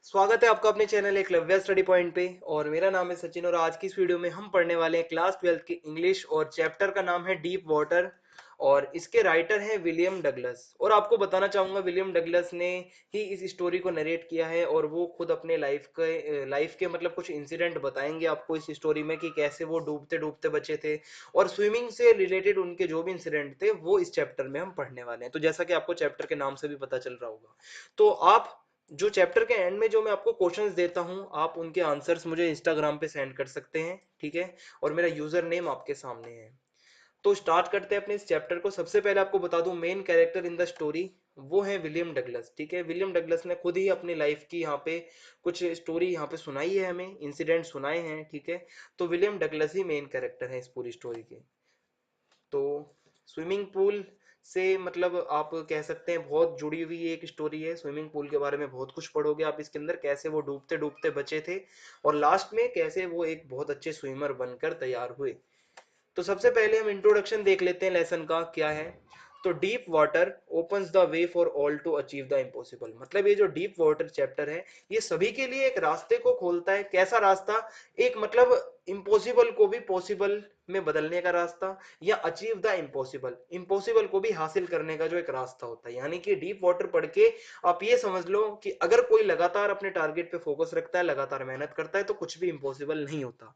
स्वागत है आपका अपने चैनल एकलव्य स्टडी पॉइंट पे। और मेरा नाम है सचिन और आज की इस वीडियो में हम पढ़ने वाले हैं क्लास 12th की इंग्लिश और चैप्टर का नाम है डीप वाटर। और इसके राइटर हैं विलियम डगलस। और आपको बताना चाहूंगा विलियम डगलस ने ही इस स्टोरी को नरेट किया है और वो खुद अपने लाइफ के मतलब कुछ इंसिडेंट बताएंगे आपको इस स्टोरी में कि कैसे वो डूबते डूबते बचे थे। और स्विमिंग से रिलेटेड उनके जो भी इंसिडेंट थे वो इस चैप्टर में हम पढ़ने वाले हैं। तो जैसा कि आपको चैप्टर के नाम से भी पता चल रहा होगा, तो आप जो चैप्टर के एंड में जो मैं आपको क्वेश्चंस देता हूं आप उनके आंसर्स मुझे इंस्टाग्राम पे सेंड कर सकते हैं, ठीक है। और मेरा यूजर नेम आपके सामने है। तो स्टार्ट करते हैं अपने इस चैप्टर को। सबसे पहले आपको बता दूं main character in the story वो है विलियम डगलस, ठीक है। विलियम डगलस ने खुद ही अपनी लाइफ की यहाँ पे कुछ स्टोरी यहाँ पे सुनाई है, हमें इंसिडेंट सुनाए हैं, ठीक है। तो विलियम डगलस ही मेन कैरेक्टर है इस पूरी स्टोरी के। तो स्विमिंग पूल से मतलब आप कह सकते हैं बहुत जुड़ी हुई एक स्टोरी है। स्विमिंग पूल के बारे में बहुत कुछ पढ़ोगे आप इसके अंदर, कैसे वो डूबते डूबते बचे थे और लास्ट में कैसे वो एक बहुत अच्छे स्विमर बनकर तैयार हुए। तो सबसे पहले हम इंट्रोडक्शन देख लेते हैं लेसन का क्या है। तो deep water opens the way for all to achieve the impossible. मतलब ये जो डीप वाटर चैप्टर है ये सभी के लिए एक रास्ते को खोलता है। कैसा रास्ता? एक मतलब इम्पॉसिबल को भी पॉसिबल में बदलने का रास्ता, या अचीव द इम्पॉसिबल, इम्पॉसिबल को भी हासिल करने का जो एक रास्ता होता है। यानी कि डीप वाटर पढ़ के आप ये समझ लो कि अगर कोई लगातार अपने टारगेट पे फोकस रखता है, लगातार मेहनत करता है, तो कुछ भी इम्पॉसिबल नहीं होता।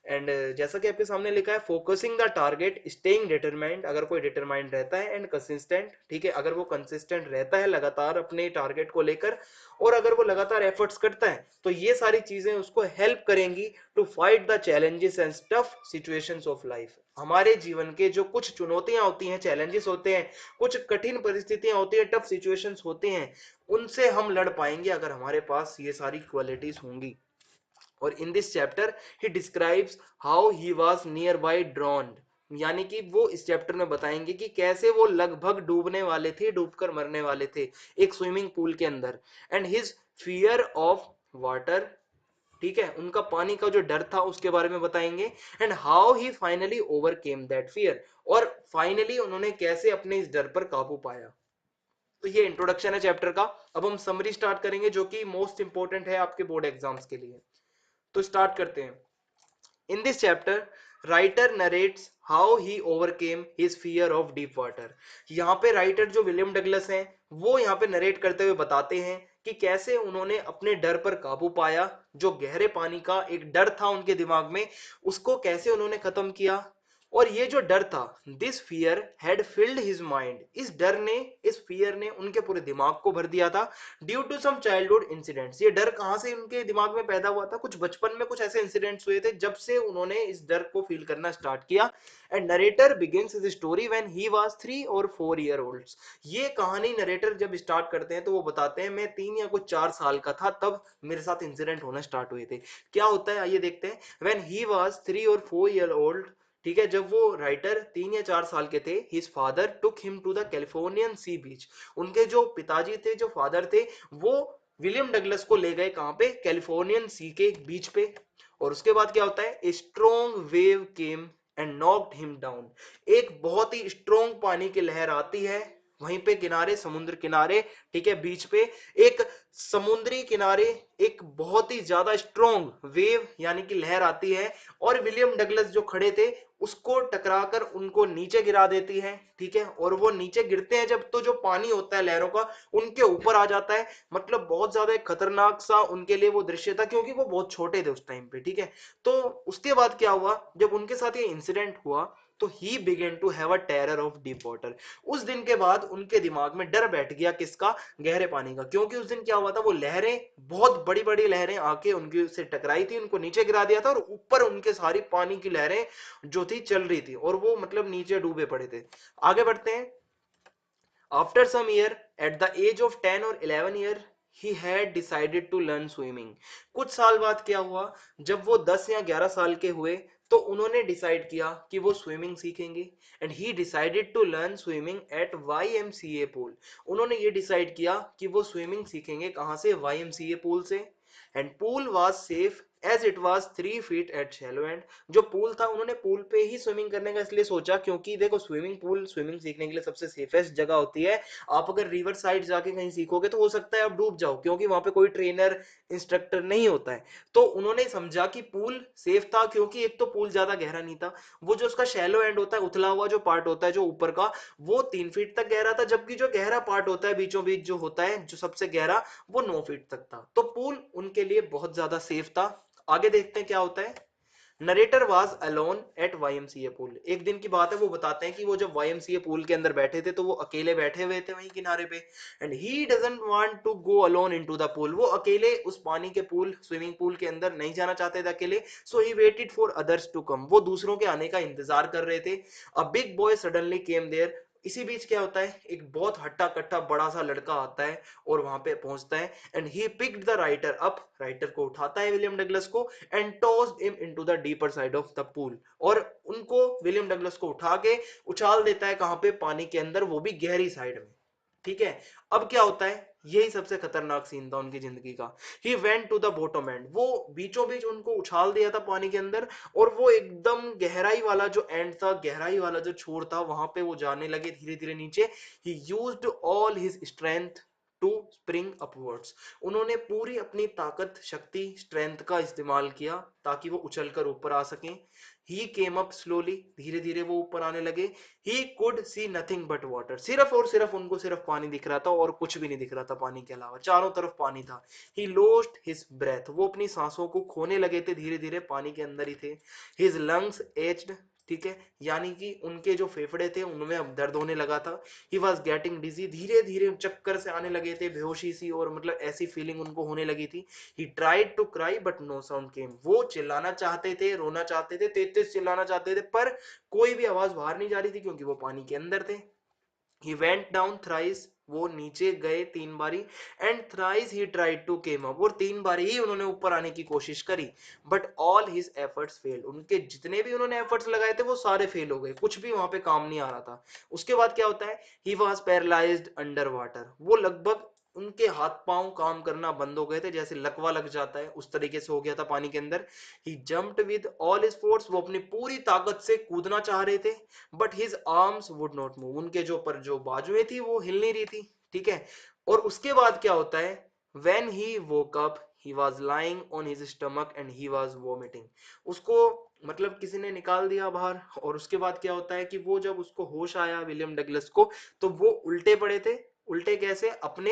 एंड जैसा कि आपके सामने लिखा है, focusing the target, staying determined, अगर कोई डिटरमाइंड रहता है, एंड कंसिस्टेंट, ठीक है, अगर वो कंसिस्टेंट रहता है लगातार अपने टारगेट को लेकर, और अगर वो लगातार एफर्ट्स करता है, तो ये सारी चीजें उसको हेल्प करेंगी to fight the challenges and tough situations of life. हमारे जीवन के जो कुछ चुनौतियां होती हैं, चैलेंजेस होते हैं, कुछ कठिन परिस्थितियां होती हैं, टफ सिचुएशंस होते हैं, उनसे हम लड़ पाएंगे अगर हमारे पास ये सारी क्वालिटीज होंगी। और in this chapter he describes how he was near by ड्रॉन्ड। यानी कि वो इस चैप्टर में बताएंगे कि कैसे वो लगभग डूबने वाले थे, डूबकर मरने वाले थे एक स्विमिंग पूल के अंदर। And his fear of water, ठीक है, उनका पानी का जो डर था उसके बारे में बताएंगे। And how he finally overcame that fear, और फाइनली उन्होंने कैसे अपने इस डर पर काबू पाया। तो ये इंट्रोडक्शन है चैप्टर का। अब हम समरी स्टार्ट करेंगे जो कि मोस्ट इंपॉर्टेंट है आपके बोर्ड एग्जाम्स के लिए। तो स्टार्ट करते हैं। In this chapter writer narrates how he overcame his fear of deep water. यहाँ पे राइटर जो विलियम डगलस हैं वो यहाँ पे नरेट करते हुए बताते हैं कि कैसे उन्होंने अपने डर पर काबू पाया। जो गहरे पानी का एक डर था उनके दिमाग में, उसको कैसे उन्होंने खत्म किया। और ये जो डर था, this fear had field his mind, इस डर ने, इस फियर ने उनके पूरे दिमाग को भर दिया था। Due to some childhood incidents, ये डर कहां से उनके दिमाग में पैदा हुआ था? कुछ बचपन में कुछ ऐसे इंसिडेंट्स हुए थे जब से उन्होंने इस डर को फील करना स्टार्ट किया। And narrator begins his story when he was 3 और 4 ईयर ओल्ड। ये कहानी नरेटर जब स्टार्ट करते हैं तो वो बताते हैं मैं 3 या कुछ 4 साल का था तब मेरे साथ इंसिडेंट होना स्टार्ट हुए थे। क्या होता है आइए देखते हैं। व्हेन ही वाज 3 और 4 ईयर ओल्ड, ठीक है, जब वो राइटर 3 या 4 साल के थे, his father took him to the Californian sea beach. उनके जो पिताजी थे, जो फादर थे, वो विलियम डगलस को ले गए कहां पे? कैलिफोर्नियन सी के बीच पे। और उसके बाद क्या होता है? A strong wave came and knocked him down. एक बहुत ही स्ट्रॉन्ग पानी की लहर आती है वहीं पे किनारे, समुद्र किनारे, ठीक है, बीच पे एक समुद्री किनारे एक बहुत ही ज्यादा स्ट्रॉन्ग वेव यानी कि लहर आती है और विलियम डगलस जो खड़े थे उसको टकराकर उनको नीचे गिरा देती है, ठीक है। और वो नीचे गिरते हैं जब, तो जो पानी होता है लहरों का उनके ऊपर आ जाता है। मतलब बहुत ज्यादा एक खतरनाक सा उनके लिए वो दृश्य था क्योंकि वो बहुत छोटे थे उस टाइम पे, ठीक है। तो उसके बाद क्या हुआ, जब उनके साथ ये इंसिडेंट हुआ तो he began to have a terror of deep water. उस दिन के बाद उनके दिमाग में डर बैठ गया, किसका? गहरे पानी का। क्योंकि उस दिन क्या हुआ था, वो लहरें, बहुत बड़ी बड़ी लहरें आके उनकी से टकराई थी, उनको नीचे गिरा दिया था और ऊपर उनके सारी पानी की लहरें जो थी चल रही थी और वो मतलब नीचे डूबे पड़े थे। आगे बढ़ते हैं। After some year, at the age of 10 और 11 year, he had decided to learn swimming. कुछ साल बाद क्या हुआ, जब वो 10 या 11 साल के हुए तो उन्होंने डिसाइड किया कि वो स्विमिंग सीखेंगे। And he decided to learn swimming at YMCA pool. उन्होंने ये डिसाइड किया कि वो स्विमिंग सीखेंगे कहां से? YMCA पूल से। And pool was safe as it was 3 feet at shallow end. जो पूल था उन्होंने पूल पे ही स्विमिंग करने का इसलिए सोचा क्योंकि देखो स्विमिंग पूल स्विमिंग सीखने के लिए सबसे सेफेस्ट जगह होती है। आप अगर रिवर साइड जाके कहीं सीखोगे तो हो सकता है आप डूब जाओ क्योंकि वहां पे कोई ट्रेनर इंस्ट्रक्टर नहीं होता है। तो उन्होंने समझा कि पूल सेफ था क्योंकि एक तो पूल ज्यादा गहरा नहीं था, वो जो उसका शैलो एंड होता है उथला हुआ जो पार्ट होता है जो ऊपर का, वो 3 फीट तक गहरा था, जबकि जो गहरा पार्ट होता है बीचों बीच जो होता है जो सबसे गहरा वो 9 फीट तक था। तो पूल उनके लिए बहुत ज्यादा सेफ था। आगे देखते हैं क्या होता है। Narrator was alone at YMCA pool. एक दिन की बात है, वो बताते हैं कि वो जब वाईएमसीए पूल के अंदर बैठे थे तो वो अकेले बैठे हुए थे वहीं किनारे पे। And he doesn't want to go alone into the pool. वो अकेले उस पानी के पूल स्विमिंग पूल के अंदर नहीं जाना चाहते थे अकेले। So he waited for others to come. वो दूसरों के आने का इंतजार कर रहे थे। A big boy suddenly came there. इसी बीच क्या होता है, एक बहुत हट्टा कट्टा बड़ा सा लड़का आता है और वहां पे पहुंचता है। And he picked the writer up. Writer को उठाता है विलियम डगलस को and tossed him into the deeper side of the pool. और उनको विलियम डगलस को उठा के उछाल देता है कहां पे, पानी के अंदर, वो भी गहरी साइड में। ठीक है। अब क्या होता है, यही सबसे खतरनाक सीन था उनकी जिंदगी का। He went to the bottom end. वो बीचों बीच उनको उछाल दिया था पानी के अंदर और वो एकदम गहराई वाला जो एंड था, गहराई वाला जो छोर था, वहां पे वो जाने लगे धीरे धीरे नीचे। He used all his strength to spring upwards. उन्होंने पूरी अपनी ताकत शक्ति स्ट्रेंथ का इस्तेमाल किया ताकि वो उछलकर ऊपर आ सकें। ही केम अप स्लोली। धीरे धीरे वो ऊपर आने लगे। He could see nothing but water. सिर्फ और सिर्फ उनको सिर्फ पानी दिख रहा था और कुछ भी नहीं दिख रहा था पानी के अलावा, चारों तरफ पानी था। He lost his breath. वो अपनी सांसों को खोने लगे थे, धीरे धीरे पानी के अंदर ही थे। His lungs etched. ठीक है, यानी कि उनके जो फेफड़े थे उनमें अब दर्द होने लगा था। ही वॉज गेटिंग डिजी। धीरे धीरे चक्कर से आने लगे थे, बेहोशी सी और मतलब ऐसी फीलिंग उनको होने लगी थी। He tried to cry but no sound came. वो चिल्लाना चाहते थे, रोना चाहते थे, तेज तेज चिल्लाना चाहते थे, पर कोई भी आवाज बाहर नहीं जा रही थी क्योंकि वो पानी के अंदर थे। He went down thrice. वो नीचे गए 3 बारी। And thrice he tried to came up. और 3 बारी ही उन्होंने ऊपर आने की कोशिश करी। But all his efforts failed. उनके जितने भी उन्होंने एफर्ट्स लगाए थे वो सारे फेल हो गए, कुछ भी वहां पे काम नहीं आ रहा था। उसके बाद क्या होता है, he was paralysed under water. वो लगभग उनके हाथ पांव काम करना बंद हो गए थे, जैसे लकवा लग जाता है उस तरीके से हो गया था पानी के अंदर। He jumped with all his force. वो अपनी पूरी ताकत से कूदना चाह रहे थे, but his arms would not move. उनके जो पर जो बाजुएं थी वो हिल नहीं रही थी। ठीक है। और उसके बाद क्या होता है, when he woke up he was lying on his stomach and he was vomiting. उसको मतलब किसी ने निकाल दिया बाहर। और उसके बाद क्या होता है कि वो जब उसको होश आया विलियम डगलस को, तो वो उल्टे पड़े थे। उल्टे कैसे, अपने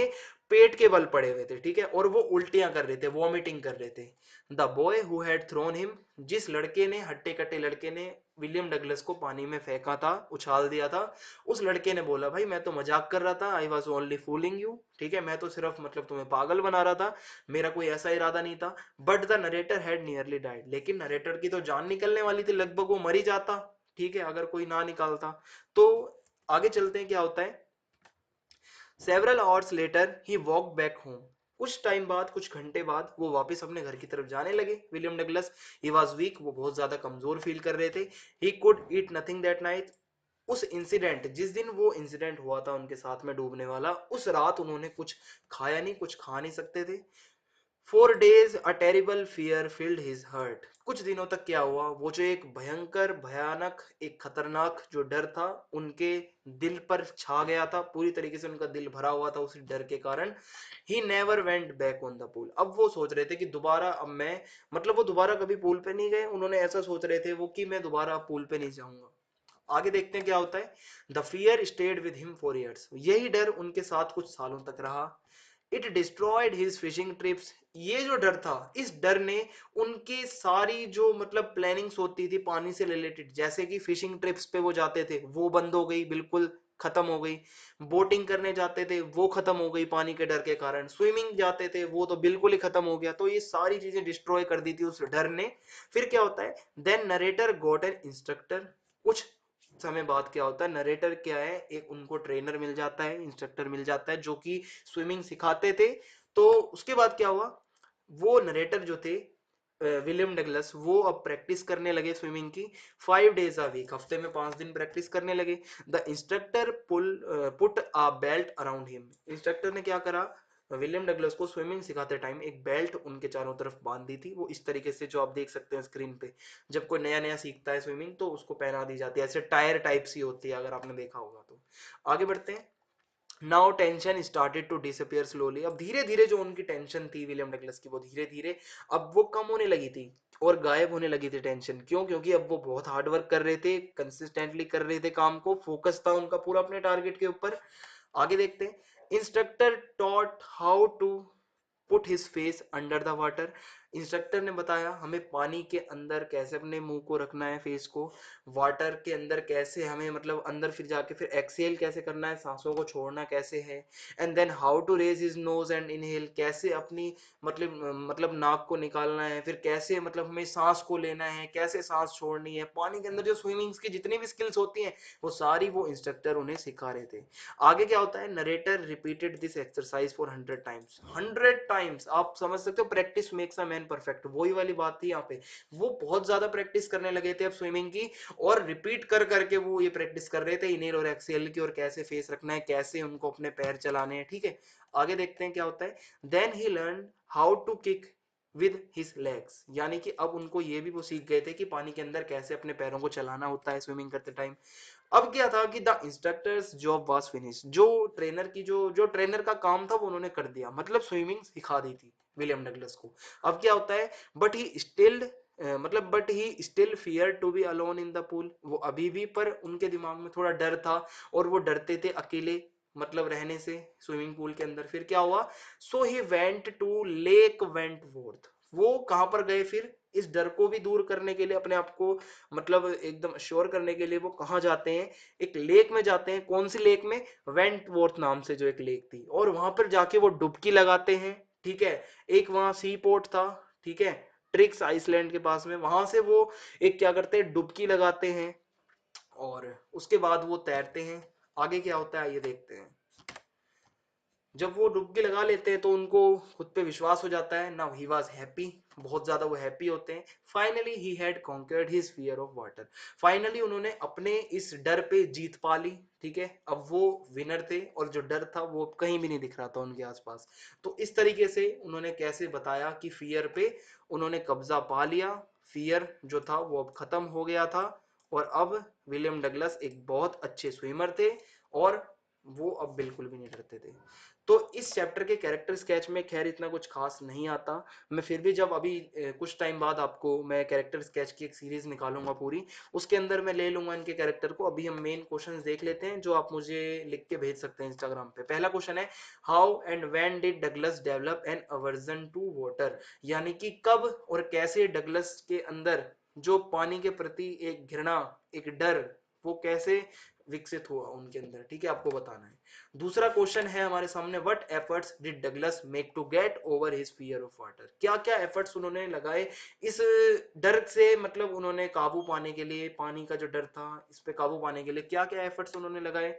पेट के बल पड़े हुए थे। ठीक है। और वो उल्टियां कर रहे थे, वॉमिटिंग कर रहे थे। The boy who had thrown him. जिस लड़के ने, हट्टे कट्टे लड़के ने विलियम डगलस को पानी में फेंका था, उछाल दिया था, उस लड़के ने बोला, भाई मैं तो मजाक कर रहा था, I was only fooling you. ठीक है, मैं तो सिर्फ मतलब तुम्हें पागल बना रहा था, मेरा कोई ऐसा इरादा नहीं था। But the narrator had nearly died. लेकिन नरेटर की तो जान निकलने वाली थी, लगभग वो मर ही जाता। ठीक है, अगर कोई ना निकालता। तो आगे चलते हैं क्या होता है। सेवरल आवर्स लेटर ही वॉक बैक होम। कुछ टाइम बाद, कुछ घंटे बाद वो वापस अपने घर की तरफ जाने लगे William Douglas. He was weak. वो बहुत ज्यादा कमजोर फील कर रहे थे। He could eat nothing that night. उस इंसिडेंट, जिस दिन वो इंसिडेंट हुआ था उनके साथ में डूबने वाला, उस रात उन्होंने कुछ खाया नहीं, कुछ खा नहीं सकते थे। 4 days a terrible fear filled his heart। कुछ दिनों तक क्या हुआ, वो जो एक भयंकर भयानक एक खतरनाक जो डर था उनके दिल पर छा गया था, पूरी तरीके से उनका दिल भरा हुआ था उस डर के कारण। He never went back on the pool. अब वो सोच रहे थे कि दोबारा अब मैं, मतलब वो दोबारा कभी पूल पे नहीं गए, उन्होंने ऐसा सोच रहे थे वो कि मैं दोबारा पूल पे नहीं जाऊंगा। आगे देखते हैं क्या होता है। The fear stayed with him for years. यही डर उनके साथ कुछ सालों तक रहा। It destroyed his fishing trips. ये जो डर था, इस डर ने उनकी सारी जो मतलब प्लानिंग्स होती थी पानी से रिलेटेड, जैसे कि फिशिंग ट्रिप्स पे वो जाते थे, वो बंद हो गई, बिल्कुल खत्म हो गई। बोटिंग करने जाते थे वो खत्म हो गई पानी के डर के कारण। स्विमिंग जाते थे वो तो बिल्कुल ही खत्म हो गया। तो ये सारी चीजें डिस्ट्रॉय कर दी थी उस डर ने। फिर क्या होता है, then narrator got an instructor. कुछ समय बाद क्या होता है, नरेटर क्या है, एक उनको ट्रेनर मिल जाता है, इंस्ट्रक्टर मिल जाता है जो कि स्विमिंग सिखाते थे। तो उसके बाद क्या हुआ, वो नरेटर जो थे विलियम डगलस, वो अब प्रैक्टिस करने लगे स्विमिंग की। 5 days a week, हफ्ते में 5 दिन प्रैक्टिस करने लगे। The instructor put a belt around him. Instructor ने क्या करा, विलियम डगलस को स्विमिंग सिखाते टाइम एक बेल्ट उनके चारों तरफ बांध दी थी, वो इस तरीके से जो आप देख सकते हैं स्क्रीन पे, जब कोई नया नया सीखता है स्विमिंग तो उसको पहना दी जाती है, ऐसे टायर टाइप सी होती है, अगर आपने देखा होगा तो। आगे बढ़ते हैं। Now tension started to disappear slowly, अब धीरे धीरे जो उनकी टेंशन थी विलियम डगलस की, वो धीरे धीरे अब वो कम होने लगी थी और गायब होने लगी थी टेंशन। क्यों? क्योंकि अब वो बहुत हार्ड वर्क कर रहे थे, कंसिस्टेंटली कर रहे थे काम को, फोकस था उनका पूरा अपने टारगेट के ऊपर। आगे देखते हैं। Instructor taught how to put his face under the water, instructor ने बताया हमें पानी के अंदर कैसे अपने मुंह को रखना है, फेस को वाटर के अंदर कैसे हमें मतलब अंदर फिर जाके फिर एक्सेल कैसे करना है, सांसों को छोड़ना कैसे है। And then how to raise his nose and inhale, कैसे अपनी मतलब नाक को निकालना है, फिर कैसे मतलब हमें सांस को लेना है, कैसे सांस छोड़नी है। पानी के अंदर जो स्विमिंग की जितनी भी स्किल्स होती हैं वो सारी वो इंस्ट्रक्टर उन्हें सिखा रहे थे। आगे क्या होता है, narrator repeated this exercise for 100 times, 100 times. आप समझ सकते हो practice makes a man perfect, वही वाली बात थी यहाँ पे। वो बहुत ज्यादा प्रैक्टिस करने लगे थे अब स्विमिंग की, और रिपीट कर करके वो ये प्रैक्टिस कर रहे थे इनहेल और एक्सहेल की, और कैसे फेस रखना है, कैसे उनको अपने पैर चलाने हैं। ठीक है, आगे देखते हैं क्या होता है। Then he learn how to kick with his legs, यानी कि अब उनको ये भी वो सीख गए थे कि पानी के अंदर कैसे अपने पैरों को चलाना होता है स्विमिंग करते टाइम। अब क्या था कि the instructors job was finish, जो ट्रेनर की जो ट्रेनर का काम था वो उन्होंने कर दिया, मतलब स्विमिंग सिखा दी थी विलियम डगलस को। अब क्या होता है, but he still but he still fear to be alone in the pool, वो अभी भी पर उनके दिमाग में थोड़ा डर था, और वो डरते थे अकेले मतलब रहने से स्विमिंग पूल के अंदर। फिर क्या हुआ, सो ही वेंट टू लेक वेंटवोर्थ, वो कहां पर गए फिर इस डर को भी दूर करने के लिए, अपने आप को मतलब एकदम श्योर करने के लिए वो कहाँ जाते हैं, एक लेक में जाते हैं। कौन सी लेक में, वेंटवोर्थ नाम से जो एक लेक थी, और वहां पर जाके वो डुबकी लगाते हैं। ठीक है, एक वहां सी पोर्ट था, ठीक है, ट्रिक्स आइसलैंड के पास में, वहां से वो एक क्या करते हैं, डुबकी लगाते हैं, और उसके बाद वो तैरते हैं। आगे क्या होता है ये देखते हैं। जब वो डुबकी लगा लेते हैं तो उनको खुद पे विश्वास हो जाता है। नाउ ही वाज हैप्पी, बहुत ज्यादा वो हैप्पी होते हैं। Finally he had conquered his fear of water, finally उन्होंने अपने इस डर पे जीत पा ली। ठीक है, अब वो विनर थे, और जो डर था वो कहीं भी नहीं दिख रहा था उनके आसपास। तो इस तरीके से उन्होंने कैसे बताया कि फियर पे उन्होंने कब्जा पा लिया, फियर जो था वो अब खत्म हो गया था, और अब विलियम डगलस एक बहुत अच्छे स्विमर थे, और वो अब बिल्कुल भी नहीं डरते थे। तो इस चैप्टर के कैरेक्टर स्केच में खैर इतना कुछ खास नहीं आता, मैं फिर भी जब अभी कुछ टाइम बाद आपको मैं कैरेक्टर स्केच की एक सीरीज निकालूंगा पूरी, उसके अंदर मैं ले लूंगा इनके कैरेक्टर को। अभी हम मेन क्वेश्चंस देख लेते हैं जो आप मुझे लिख के भेज सकते हैं इंस्टाग्राम पे। पहला क्वेश्चन है, how and when did Douglas develop an aversion to water, यानी कि कब और कैसे डगलस के अंदर जो पानी के प्रति एक घृणा, एक डर, वो कैसे विकसित हुआ उनके अंदर। ठीक है, आपको बताना है। दूसरा क्वेश्चन है हमारे सामने, what efforts did Douglas make to get over his fear of water, क्या क्या एफर्ट्स उन्होंने लगाए इस डर से, मतलब उन्होंने काबू पाने के लिए, पानी का जो डर था इस पे काबू पाने के लिए क्या क्या एफर्ट्स उन्होंने लगाए।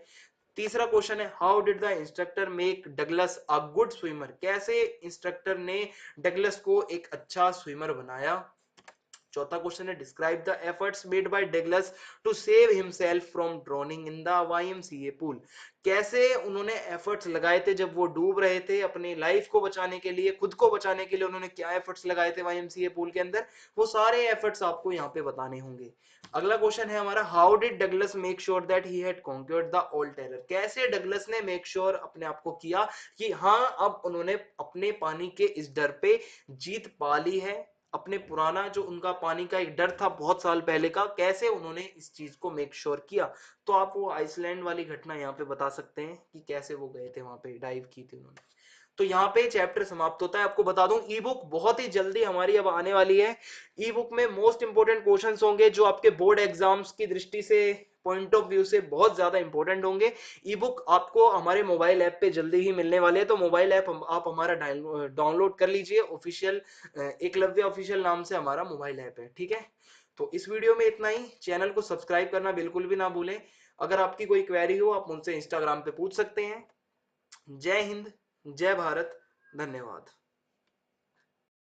तीसरा क्वेश्चन है, how did the instructor make Douglas a good swimmer, कैसे इंस्ट्रक्टर ने डगलस को एक अच्छा स्विमर बनाया। चौथा क्वेश्चन है, describe the efforts made by Douglas to save himself from drowning in the YMCA pool, कैसे उन्होंने एफर्ट्स लगाए थे जब वो डूब रहे थे, अपनी लाइफ को बचाने के लिए, खुद को बचाने के लिए उन्होंने क्या एफर्ट्स लगाए थे वाईएमसीए पूल के अंदर, वो सारे एफर्ट्स आपको यहाँ पे बताने होंगे। अगला क्वेश्चन है हमारा, how did Douglas make sure that he had conquered the old terror, कैसे डगलस ने मेक श्योर अपने आप को किया कि हाँ अब उन्होंने अपने पानी के इस डर पे जीत पा ली है, अपने पुराना जो उनका पानी का एक डर था बहुत साल पहले का, कैसे उन्होंने इस चीज को मेक श्योर किया। तो आप वो आइसलैंड वाली घटना यहाँ पे बता सकते हैं कि कैसे वो गए थे वहां पे, डाइव की थी उन्होंने। तो यहाँ पे चैप्टर समाप्त होता है। आपको बता दूं ई बुक बहुत ही जल्दी हमारी अब आने वाली है। ई बुक में मोस्ट इंपोर्टेंट क्वेश्चंस होंगे जो आपके बोर्ड एग्जाम्स की दृष्टि से, पॉइंट ऑफ व्यू से बहुत ज्यादा इंपॉर्टेंट होंगे। ई बुक आपको हमारे मोबाइल ऐप पे जल्दी ही मिलने वाले हैं, तो मोबाइल ऐप आप हमारा डाउनलोड कर लीजिए। ऑफिशियल एकलव्य ऑफिशियल नाम से हमारा मोबाइल ऐप है। ठीक है, तो इस वीडियो में इतना ही। चैनल को सब्सक्राइब करना बिल्कुल भी ना भूलें। अगर आपकी कोई क्वेरी हो आप मुझसे इंस्टाग्राम पे पूछ सकते हैं। जय हिंद, जय भारत, धन्यवाद।